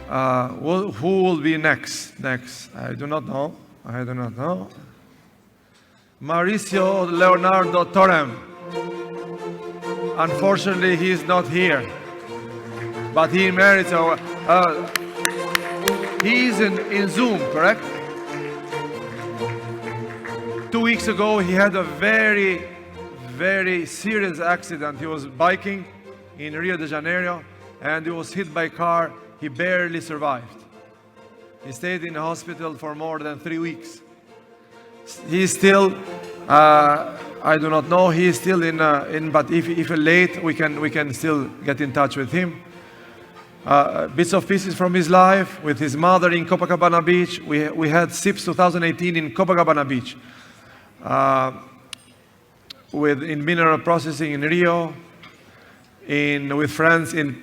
Who will be next? I do not know. Mauricio Leonardo Torem. Unfortunately, he is not here, but he merits our. He is in Zoom, correct? 2 weeks ago, he had a very, very serious accident. He was biking in Rio de Janeiro, and he was hit by a car. He barely survived. He stayed in the hospital for more than 3 weeks. He's still, I do not know, he is still but if late, we can still get in touch with him. Bits of pieces from his life with his mother in Copacabana Beach. We had SIPS 2018 in Copacabana Beach. In mineral processing in Rio, with friends in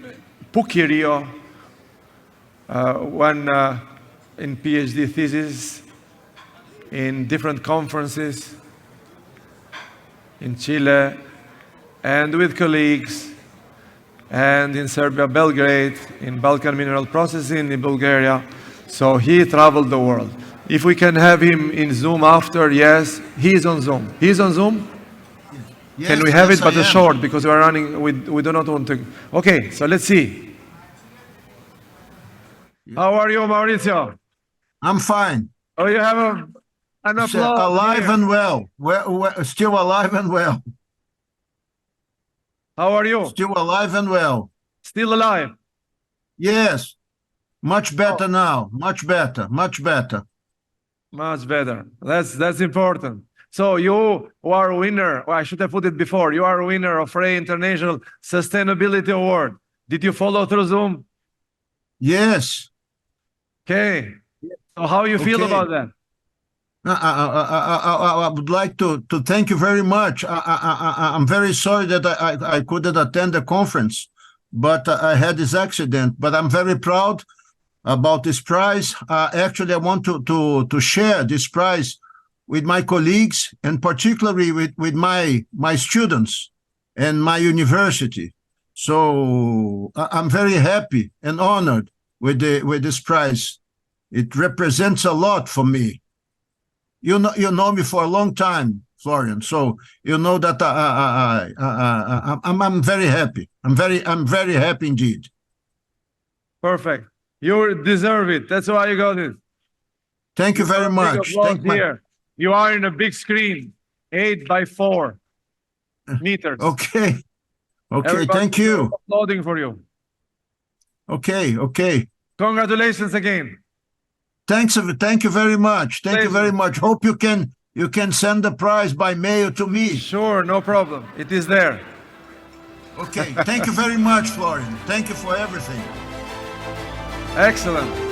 PUC-Rio, one in PhD thesis, in different conferences in Chile, and with colleagues, and in Serbia, Belgrade, in Balkan mineral processing in Bulgaria. So he traveled the world. If we can have him in Zoom after, yes, he's on Zoom. He's on Zoom? Yes, can we have it, but short, because we're running, we do not want to. Okay, so let's see. How are you, Mauricio? I'm fine. Oh, you have an applause. Alive here. And well. Still alive and well. How are you? Still alive and well. Still alive? Yes. Much better now. Much better. Much better. Much better. That's important. So you are a winner, or I should have put it before, you are a winner of Fray International Sustainability Award. Did you follow through Zoom? Yes. Okay. So how you feel about that? I would like to thank you very much. I'm very sorry that I couldn't attend the conference, but I had this accident. But I'm very proud about this prize. Actually, I want to share this prize with my colleagues, and particularly with my students and my university. So I'm very happy and honored with this prize. It represents a lot for me. You know me for a long time, Florian. So you know that I'm very happy. I'm very happy indeed. Perfect. You deserve it. That's why you got it. Thank you very much. You are in a big screen, 8 by 4 meters. Okay. Thank you. Applauding for you. Okay. Congratulations again. Thank you very much. Thank you very much. Hope you can send the prize by mail to me. Sure, no problem. It is there. Okay. Thank you very much, Florian. Thank you for everything. Excellent.